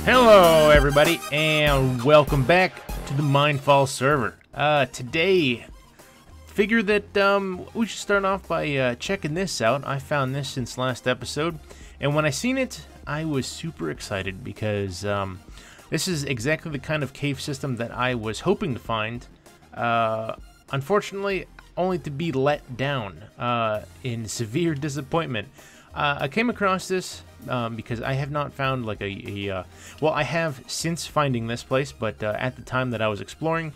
Hello everybody and welcome back to the MineFalls server. Today, figure that we should start off by checking this out. I found this since last episode, and when I seen it, I was super excited because this is exactly the kind of cave system that I was hoping to find. Unfortunately, only to be let down in severe disappointment. I came across this because I have not found like well, I have since finding this place, but at the time that I was exploring,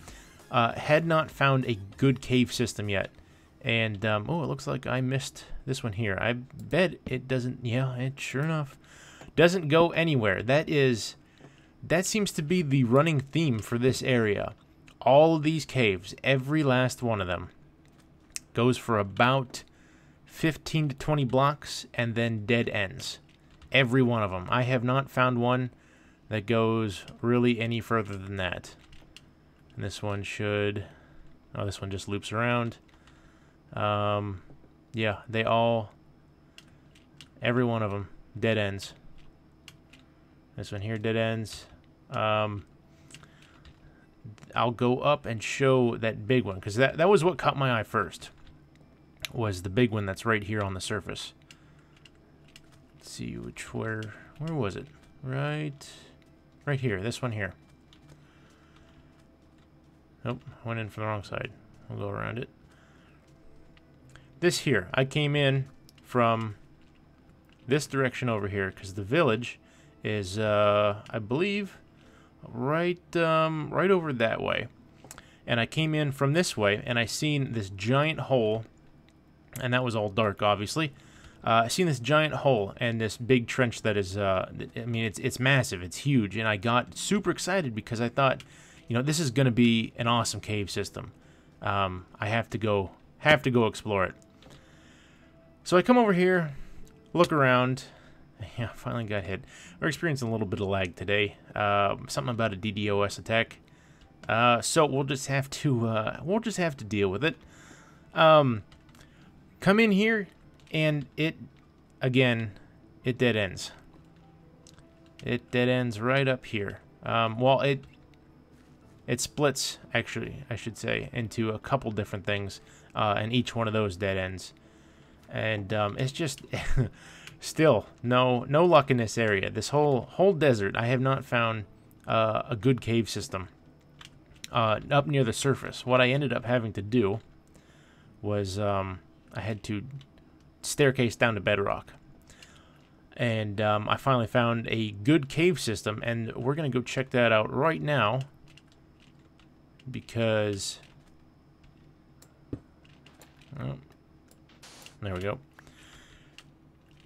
had not found a good cave system yet. And oh, it looks like I missed this one here. I bet it doesn't. Yeah, it sure enough doesn't go anywhere. That seems to be the running theme for this area. All of these caves, every last one of them, goes for about 15 to 20 blocks and then dead ends. Every one of them. I have not found one that goes really any further than that. And this one should... Oh, this one just loops around. Yeah, they all... Every one of them. Dead ends. This one here, dead ends. I'll go up and show that big one, because that was what caught my eye first. Was the big one that's right here on the surface. Let's see where was it? Right here, this one here. Nope, went in from the wrong side. We'll go around it. This here, I came in from this direction over here because the village is, I believe, right over that way. And I came in from this way, and I seen this giant hole, and that was all dark, obviously. I seen this giant hole and this big trench that is, I mean, it's massive, it's huge, and I got super excited because I thought, you know, this is going to be an awesome cave system. I have to go explore it. So I come over here, look around. Yeah, finally got hit. We're experiencing a little bit of lag today. Something about a DDoS attack. So we'll just have to deal with it. Come in here, and it dead ends. It dead ends right up here. Well, it splits, actually, I should say, into a couple different things, and each one of those dead ends. And it's just still no luck in this area. This whole desert, I have not found a good cave system up near the surface. What I ended up having to do was I had to staircase down to bedrock, and I finally found a good cave system, and we're gonna go check that out right now because there we go,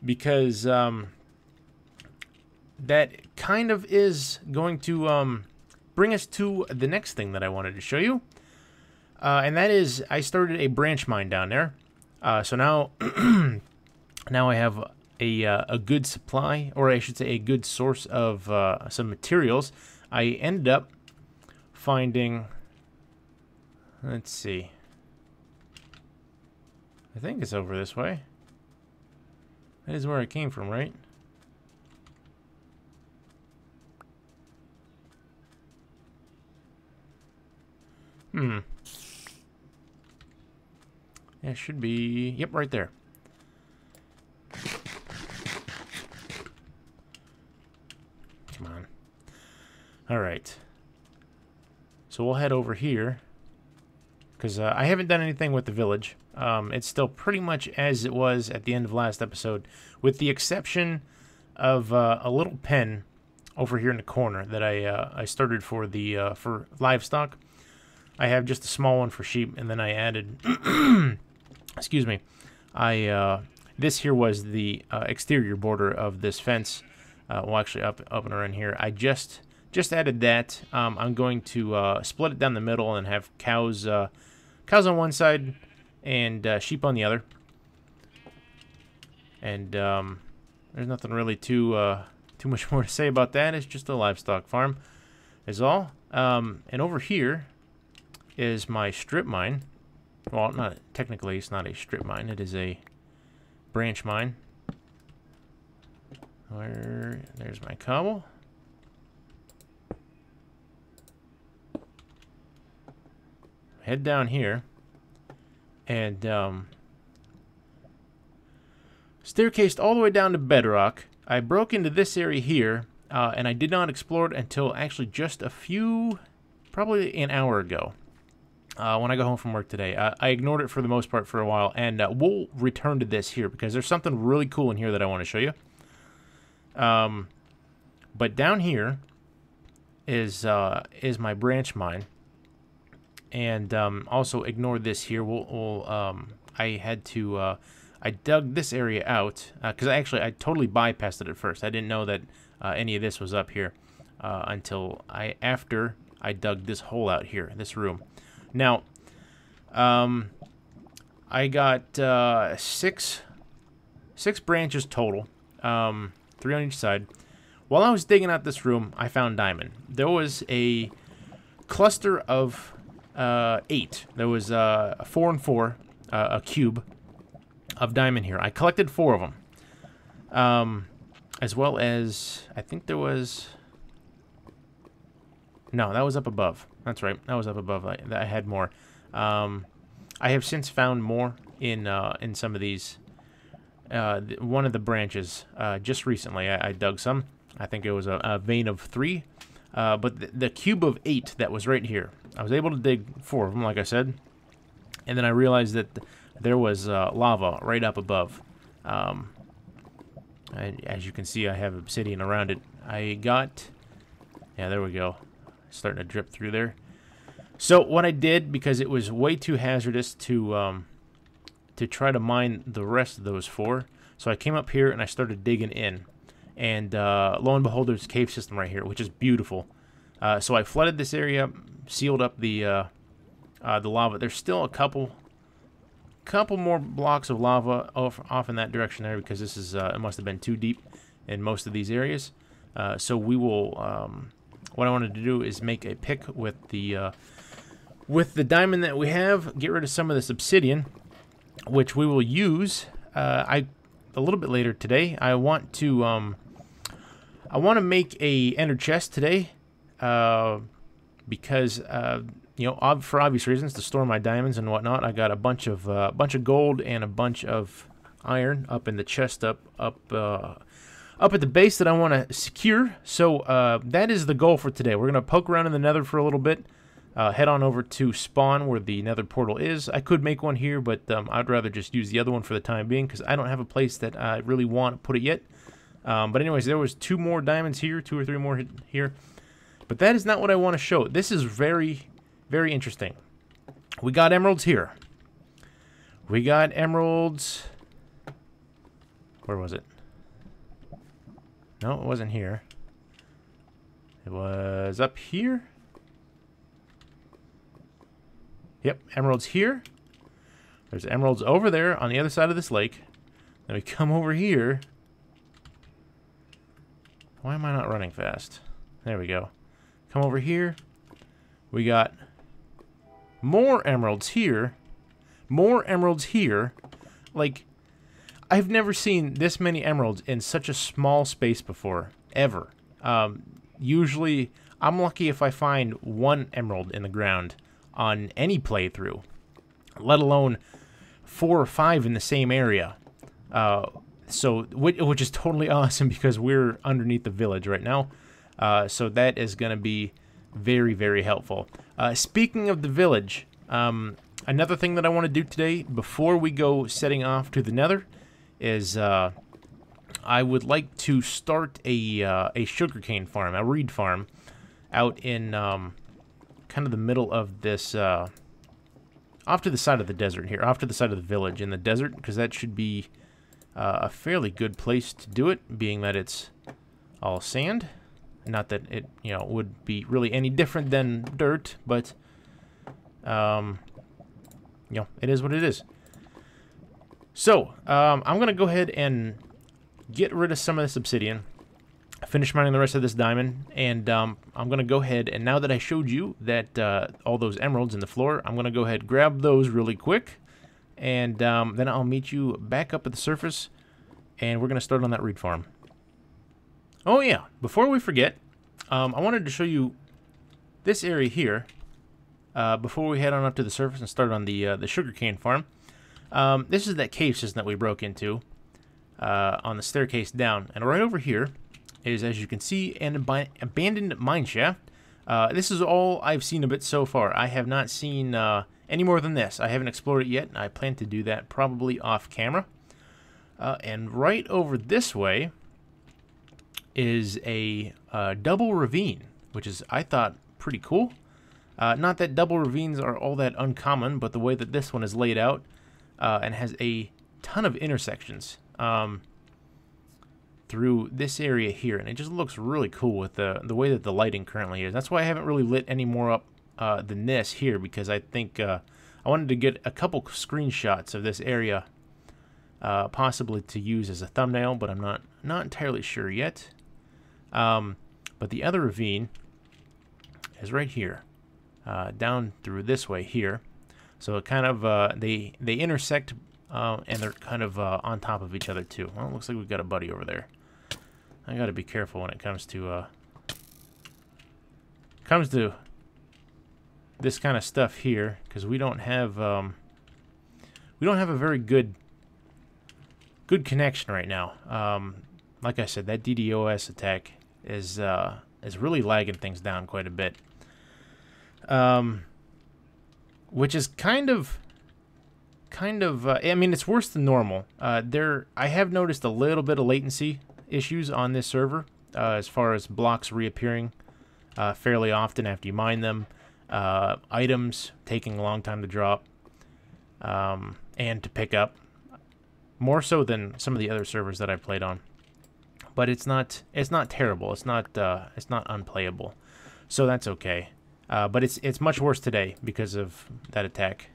because that kind of is going to bring us to the next thing that I wanted to show you, and that is I started a branch mine down there. So now, now I have a good supply, or I should say a good source of some materials. I ended up finding, let's see, I think it's over this way. That is where I came from, right? Yeah, it should be, yep, right there. Come on. Alright. So we'll head over here, because I haven't done anything with the village. It's still pretty much as it was at the end of last episode, with the exception of a little pen over here in the corner that I started for the for livestock. I have just a small one for sheep, and then I added excuse me, this here was the exterior border of this fence. Well, actually up and around here. I just added that. I'm going to split it down the middle and have cows on one side and sheep on the other. And there's nothing really too much more to say about that. It's just a livestock farm is all. And over here is my strip mine. Well, not technically, it's not a strip mine. It is a branch mine. There's my cobble. head down here, and staircased all the way down to bedrock. I broke into this area here, and I did not explore it until actually just probably an hour ago. When I got home from work today. I ignored it for the most part for a while, and we'll return to this here because there's something really cool in here that I want to show you. But down here is my branch mine, and also ignore this here. I dug this area out because I totally bypassed it at first. I didn't know that any of this was up here until after I dug this hole out here, this room. Now, I got six branches total, 3 on each side. While I was digging out this room, I found diamond. There was a cluster of 8. There was 4 and 4, a cube of diamond here. I collected 4 of them, as well as I think there was. No, that was up above. That's right. That was up above. I had more. I have since found more in some of these. One of the branches. Just recently, I dug some. I think it was a vein of 3. But the cube of 8 that was right here, I was able to dig 4 of them, like I said. And then I realized that there was lava right up above. As you can see, I have obsidian around it. Yeah, there we go. Starting to drip through there. So what I did, because it was way too hazardous to try to mine the rest of those 4, so I came up here and I started digging in, and lo and behold, there's a cave system right here, which is beautiful. So I flooded this area, sealed up the lava. There's still a couple more blocks of lava off in that direction there, because this is it must have been too deep in most of these areas. So we will. What I wanted to do is make a pick with the diamond that we have, get rid of some of this obsidian, which we will use a little bit later today. I want to make a ender chest today, because you know, for obvious reasons, to store my diamonds and whatnot. I got a bunch of gold and a bunch of iron up in the chest up at the base that I want to secure. So that is the goal for today. We're going to poke around in the nether for a little bit, head on over to spawn where the nether portal is. I could make one here, but I'd rather just use the other one for the time being, because I don't have a place that I really want to put it yet. But anyways, there was 2 more diamonds here, 2 or 3 more here. But that is not what I want to show. This is very, very interesting. We got emeralds here. We got emeralds. Where was it? No, it wasn't here. It was up here. Yep, emeralds here. There's emeralds over there on the other side of this lake. Then we come over here. Why am I not running fast? There we go. Come over here. We got more emeralds here. More emeralds here. Like, I've never seen this many emeralds in such a small space before, ever. Usually, I'm lucky if I find 1 emerald in the ground on any playthrough, let alone 4 or 5 in the same area. Which is totally awesome, because we're underneath the village right now. So that is going to be very, very helpful. Speaking of the village, another thing that I want to do today before we go setting off to the nether is I would like to start a sugarcane farm, a reed farm, out in kind of the middle of this, off to the side of the desert here, off to the side of the village in the desert, because that should be a fairly good place to do it, being that it's all sand. Not that it, you know, would be really any different than dirt, but you know, it is what it is. So, I'm going to go ahead and get rid of some of this obsidian, finish mining the rest of this diamond, and I'm going to go ahead, and now that I showed you that all those emeralds in the floor, I'm going to go ahead, grab those really quick, and then I'll meet you back up at the surface, and we're going to start on that reed farm. Oh yeah, before we forget, I wanted to show you this area here. before we head on up to the surface and start on the sugarcane farm. This is that cave system that we broke into on the staircase down. And right over here is, as you can see, an abandoned mine shaft. This is all I've seen of it so far. I have not seen any more than this. I haven't explored it yet, and I plan to do that probably off camera. And right over this way is a double ravine, which is, I thought, pretty cool. Not that double ravines are all that uncommon, but the way that this one is laid out and has a ton of intersections through this area here, and it just looks really cool with the way that the lighting currently is. That's why I haven't really lit any more up than this here, because I think I wanted to get a couple screenshots of this area, possibly to use as a thumbnail, but I'm not entirely sure yet. But the other ravine is right here, down through this way here. So it kind of they intersect, and they're kind of on top of each other too. Well, it looks like we've got a buddy over there. I got to be careful when it comes to this kind of stuff here, because we don't have a very good connection right now. Like I said, that DDoS attack is really lagging things down quite a bit, which is kind of I mean, it's worse than normal. I have noticed a little bit of latency issues on this server, as far as blocks reappearing fairly often after you mine them, items taking a long time to drop and to pick up, more so than some of the other servers that I've played on. But it's not terrible. It's not unplayable, so that's okay. But it's much worse today because of that attack.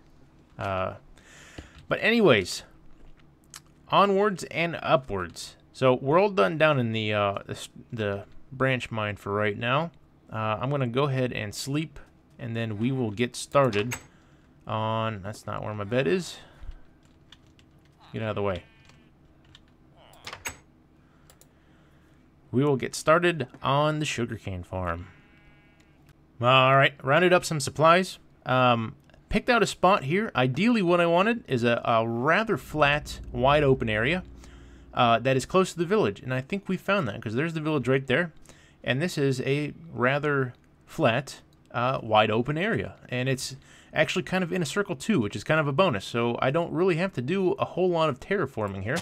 But anyways, onwards and upwards. So we're all done down in the branch mine for right now. I'm gonna go ahead and sleep, and then we will get started on. That's not where my bed is. Get out of the way. We will get started on the sugarcane farm. Alright, rounded up some supplies. Picked out a spot here. Ideally what I wanted is a rather flat, wide open area that is close to the village. And I think we found that, because there's the village right there. And this is a rather flat, wide open area. And it's actually kind of in a circle too, which is kind of a bonus. So I don't really have to do a whole lot of terraforming here.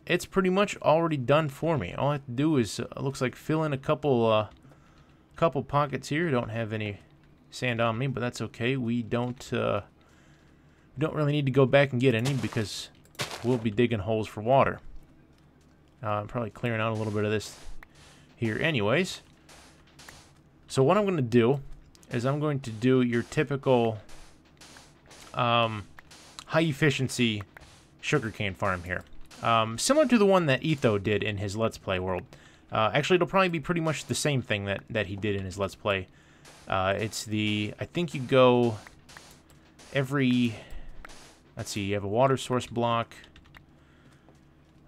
It's pretty much already done for me. All I have to do is, looks like, fill in a couple pockets here. Don't have any sand on me, but that's okay. We don't really need to go back and get any, because we'll be digging holes for water. I'm probably clearing out a little bit of this here anyways. So what I'm going to do is I'm going to do your typical high efficiency sugarcane farm here. Similar to the one that Etho did in his Let's Play world. Actually, it'll probably be pretty much the same thing that he did in his Let's Play. It's the, I think you go every, let's see, you have a water source block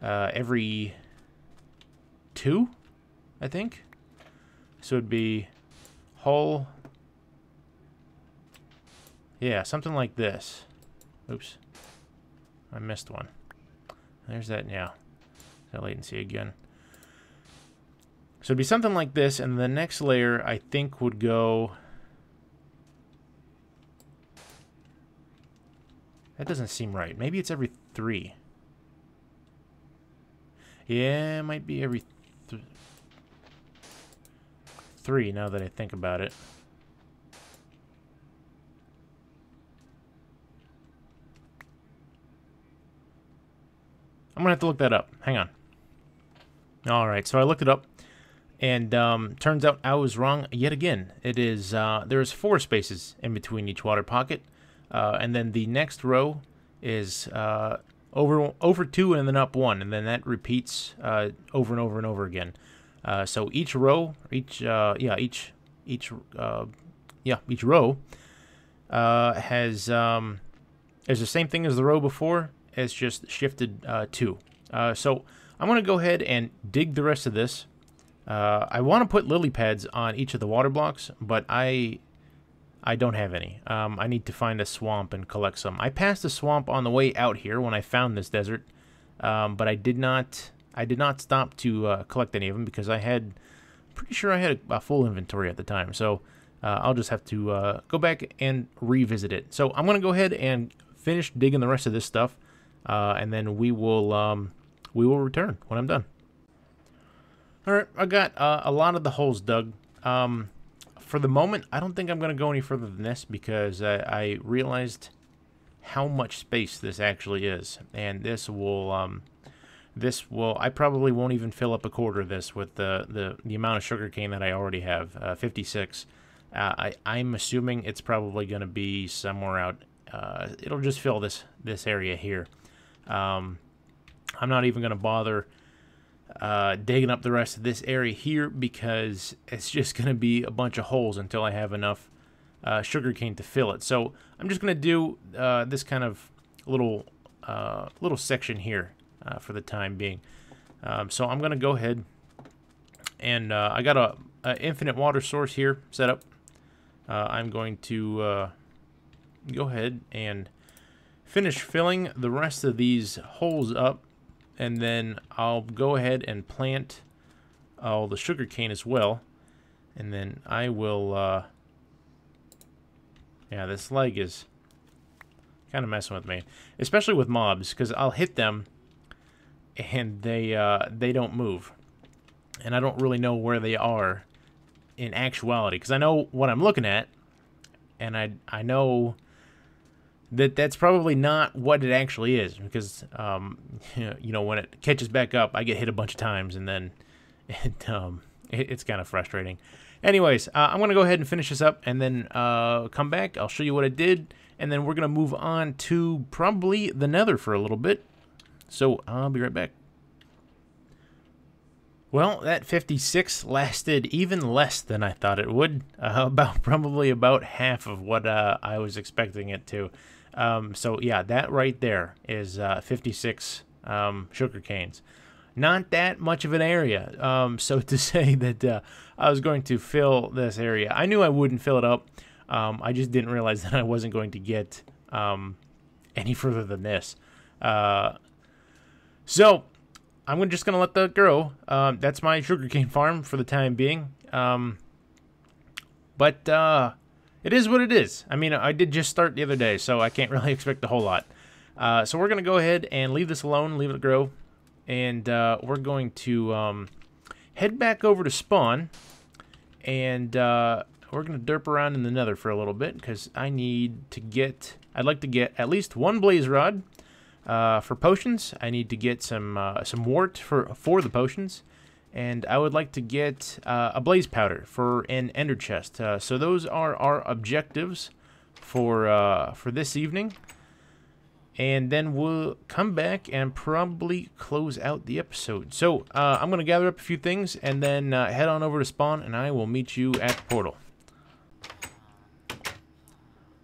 every 2, I think. So it'd be hull, yeah, something like this. Oops, I missed one. There's that, yeah, that latency again. So it'd be something like this, and the next layer, I think, would go... That doesn't seem right. Maybe it's every 3. Yeah, it might be every 3, now that I think about it. I'm going to have to look that up. Hang on. Alright, so I looked it up. And turns out I was wrong yet again. It is there's 4 spaces in between each water pocket, and then the next row is over 2 and then up 1, and then that repeats over and over and over again. So each row, each row has is the same thing as the row before. It's just shifted 2. So I'm gonna go ahead and dig the rest of this. I want to put lily pads on each of the water blocks, but I I don't have any. I need to find a swamp and collect some. I passed a swamp on the way out here when I found this desert, but I did not stop to collect any of them because pretty sure I had a full inventory at the time. So I'll just have to go back and revisit it. So I'm gonna go ahead and finish digging the rest of this stuff, and then we will return when I'm done. All right, I got a lot of the holes dug. For the moment, I don't think I'm going to go any further than this because I realized how much space this actually is. And this will, I probably won't even fill up a quarter of this with the amount of sugarcane that I already have, 56. I'm assuming it's probably going to be somewhere out, it'll just fill this area here. I'm not even going to bother digging up the rest of this area here because it's just going to be a bunch of holes until I have enough sugarcane to fill it. So I'm just going to do this kind of little section here for the time being. So I'm going to go ahead and I got a infinite water source here set up. I'm going to go ahead and finish filling the rest of these holes up. And then I'll go ahead and plant all the sugarcane as well. And then I will, yeah, this leg is kind of messing with me. Especially with mobs, because I'll hit them and they don't move. And I don't really know where they are in actuality. Because I know what I'm looking at, and I know that's probably not what it actually is, because you know, when it catches back up, I get hit a bunch of times, and then it's kind of frustrating. Anyways, I'm gonna go ahead and finish this up, and then come back. I'll show you what I did, and then we're gonna move on to probably the nether for a little bit. So I'll be right back. Well, that 56 lasted even less than I thought it would. Probably about half of what I was expecting it to. So yeah, that right there is 56 sugar canes. Not that much of an area. So to say that I was going to fill this area, I knew I wouldn't fill it up. I just didn't realize that I wasn't going to get any further than this. So I'm just going to let that grow. That's my sugarcane farm for the time being. But it is what it is. I mean, I did just start the other day, so I can't really expect a whole lot. So we're going to go ahead and leave this alone, leave it grow. And we're going to head back over to spawn. And we're going to derp around in the nether for a little bit, because I'd like to get at least one blaze rod for potions. I need to get some wart for the potions. And I would like to get a blaze powder for an ender chest. So those are our objectives for this evening. And then we'll come back and probably close out the episode. So I'm going to gather up a few things and then head on over to spawn, and I will meet you at the portal.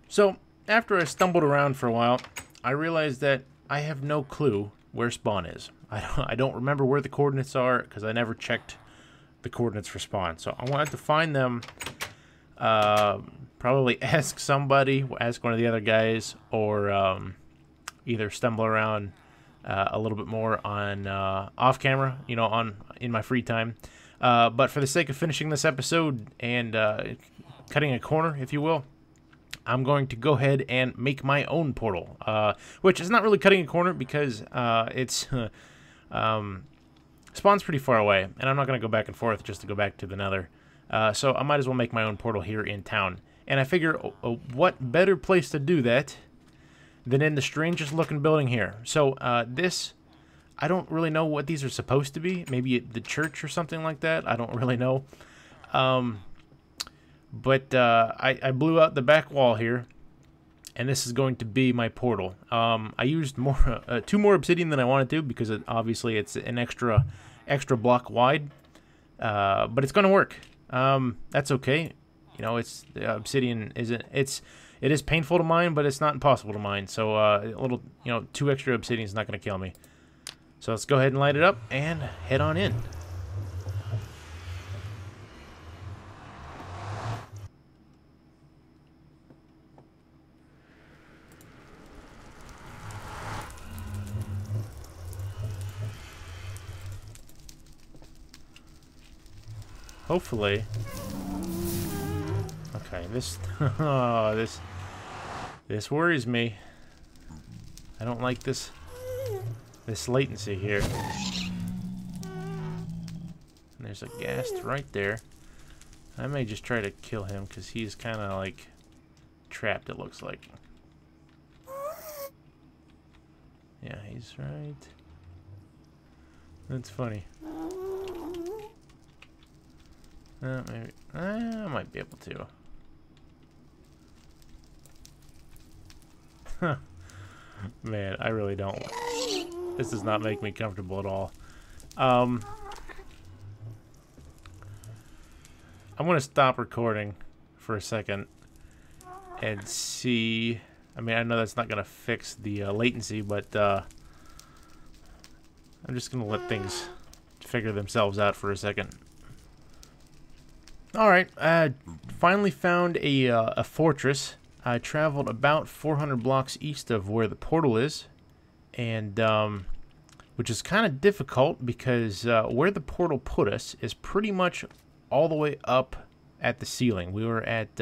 So after I stumbled around for a while, I realized that I have no clue where spawn is. I don't remember where the coordinates are because I never checked the coordinates for spawn. So I wanted to find them, probably ask somebody, ask one of the other guys, or either stumble around a little bit more on off camera, you know, in my free time. But for the sake of finishing this episode and cutting a corner, if you will, I'm going to go ahead and make my own portal, which is not really cutting a corner because it's spawn's pretty far away, and I'm not going to go back and forth just to go back to the nether. So I might as well make my own portal here in town. And I figure, what better place to do that than in the strangest looking building here. So this, I don't really know what these are supposed to be. Maybe the church or something like that. I don't really know. But I blew out the back wall here, and this is going to be my portal. I used two more obsidian than I wanted to because obviously it's an extra block wide, but it's going to work. That's okay. You know, it's the obsidian it is painful to mine, but it's not impossible to mine. So a little, 2 extra obsidian is not going to kill me. So let's go ahead and light it up and head on in. hopefully... Okay, this... oh, this worries me. I don't like this latency here. And there's a ghast right there. I may just try to kill him because he's kind of like trapped, it looks like. Yeah, he's right. That's funny. Maybe I might be able to. Man, I really don't. This does not make me comfortable at all. I'm going to stop recording for a second and see. I mean, I know that's not going to fix the latency, but I'm just going to let things figure themselves out for a second. Alright, finally found a fortress. I traveled about 400 blocks east of where the portal is, and which is kind of difficult because where the portal put us is pretty much all the way up at the ceiling. We were at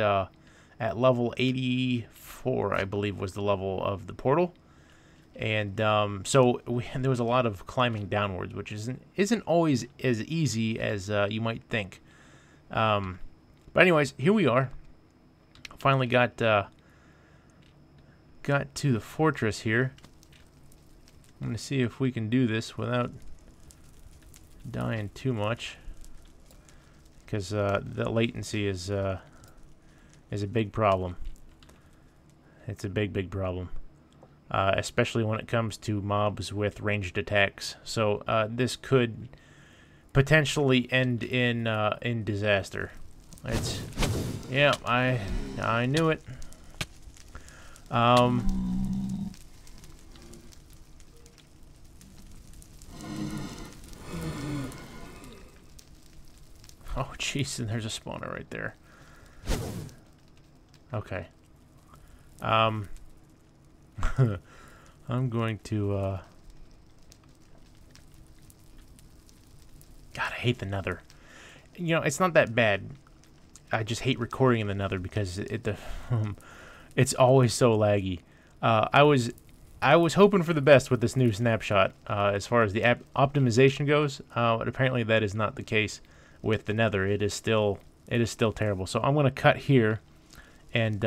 level 84, I believe, was the level of the portal, and so there was a lot of climbing downwards, which isn't always as easy as you might think. But anyways, here we are. Finally got to the fortress here. I'm gonna see if we can do this without dying too much, because the latency is a big problem. It's a big problem, especially when it comes to mobs with ranged attacks. So this could potentially end in disaster. Yeah, I knew it. Oh jeez, and there's a spawner right there. Okay. I'm going to God, I hate the nether. You know, it's not that bad. I just hate recording in the nether because it's always so laggy. I was hoping for the best with this new snapshot as far as the optimization goes, but apparently that is not the case with the nether. It is still terrible. So I'm going to cut here and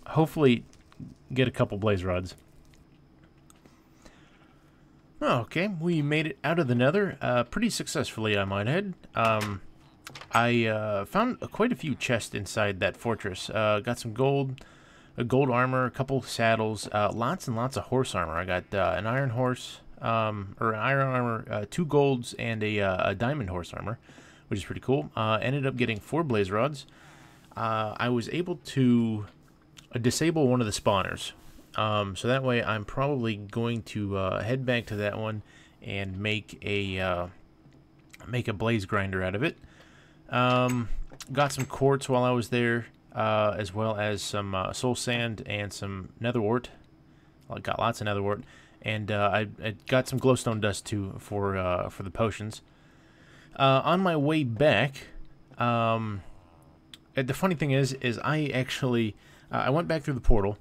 hopefully get a couple blaze rods. Okay, we made it out of the nether pretty successfully, I might add. I found quite a few chests inside that fortress. Got some gold, a gold armor, a couple saddles, lots and lots of horse armor. I got an iron horse, or iron armor, 2 golds, and a diamond horse armor, which is pretty cool. Ended up getting 4 blaze rods. I was able to disable one of the spawners. So that way I'm probably going to head back to that one and make a blaze grinder out of it. Got some quartz while I was there, as well as some soul sand and some nether wart. Well, I got lots of nether wart, and I got some glowstone dust too for the potions. On my way back, the funny thing is I actually I went back through the portal,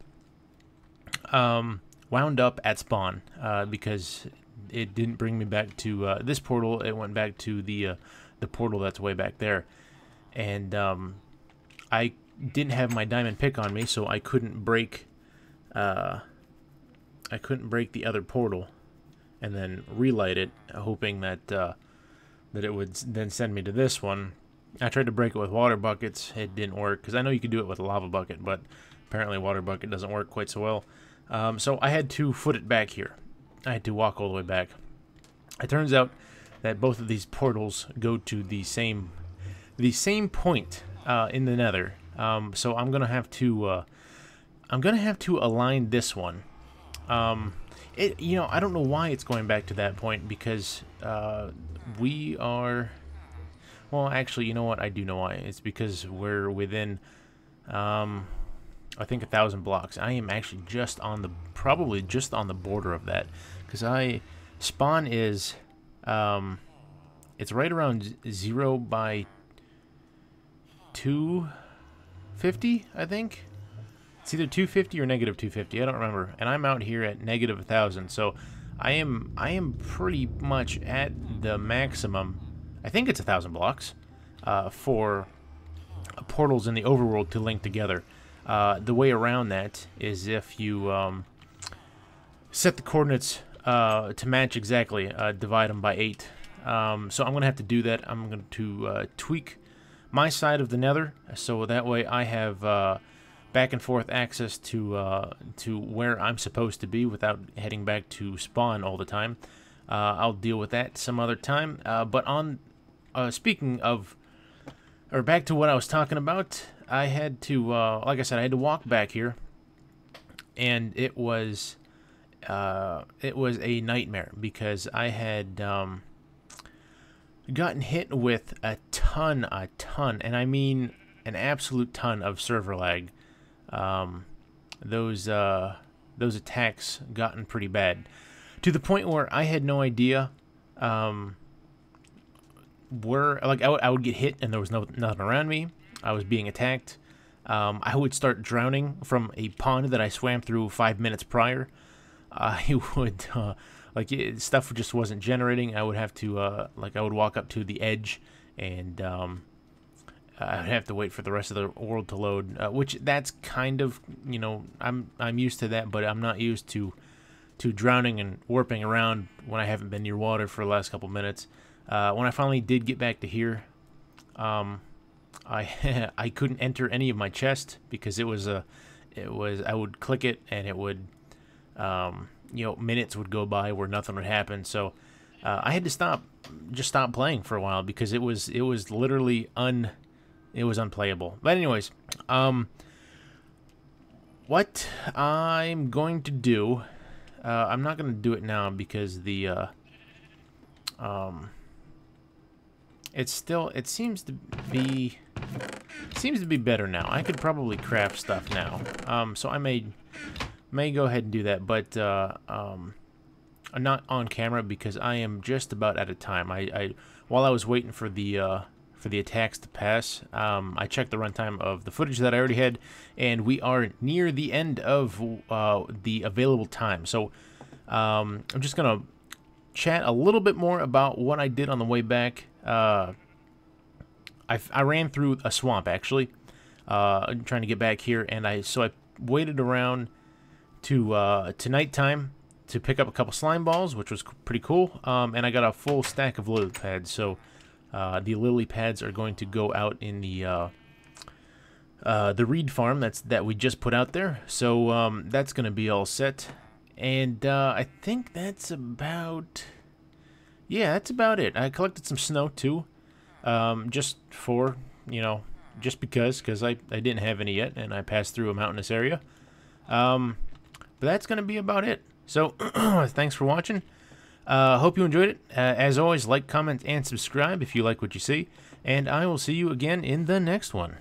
wound up at spawn because it didn't bring me back to this portal. It went back to the portal that's way back there, and I didn't have my diamond pick on me, so I couldn't break the other portal and then relight it, hoping that that it would then send me to this one. I tried to break it with water buckets. It didn't work, because I know you could do it with a lava bucket, but apparently a water bucket doesn't work quite so well. So I had to foot it back here. I had to walk all the way back. It turns out that both of these portals go to the same point in the nether. So I'm gonna have to align this one. You know, I don't know why it's going back to that point, because we are. Well, actually, you know what? I do know why. It's because we're within, I think 1,000 blocks. I am actually probably just on the border of that, because spawn is it's right around 0 by 250, I think. It's either 250 or negative 250. I don't remember. And I'm out here at negative 1,000. So I am pretty much at the maximum. I think it's 1,000 blocks for portals in the overworld to link together. The way around that is if you set the coordinates to match exactly, divide them by 8. So I'm going to have to do that. I'm going to tweak my side of the nether, so that way I have back and forth access to where I'm supposed to be without heading back to spawn all the time. I'll deal with that some other time. But on speaking of, or back to what I was talking about, I had to, like I said, I had to walk back here, and it was a nightmare because I had gotten hit with a ton, and I mean an absolute ton of server lag. Those attacks gotten pretty bad, to the point where I had no idea where, like, I would get hit and there was nothing around me. I was being attacked. I would start drowning from a pond that I swam through 5 minutes prior. I would stuff just wasn't generating. I would have to I would walk up to the edge, and I'd have to wait for the rest of the world to load. Which that's kind of, you know, I'm used to that, but I'm not used to drowning and warping around when I haven't been near water for the last couple minutes. When I finally did get back to here, I couldn't enter any of my chest because it was I would click it and it would you know, minutes would go by where nothing would happen. So I had to stop playing for a while because it was literally unplayable. But anyways, what I'm going to do, I'm not going to do it now because the it seems to be better now. I could probably craft stuff now. So I may go ahead and do that, but I'm not on camera because I am just about out of time. While I was waiting for the attacks to pass, I checked the runtime of the footage that I already had, and we are near the end of the available time. So I'm just gonna chat a little bit more about what I did on the way back. I ran through a swamp actually, trying to get back here, and I waited around to nighttime to pick up a couple slime balls, which was pretty cool. And I got a full stack of lily pads. So the lily pads are going to go out in the reed farm that we just put out there. So that's going to be all set. And I think that's about, yeah, that's about it. I collected some snow too, just for, you know, just because I didn't have any yet, and I passed through a mountainous area. But that's going to be about it. So, thanks for watching. Hope you enjoyed it. As always, like, comment, and subscribe if you like what you see. And I will see you again in the next one.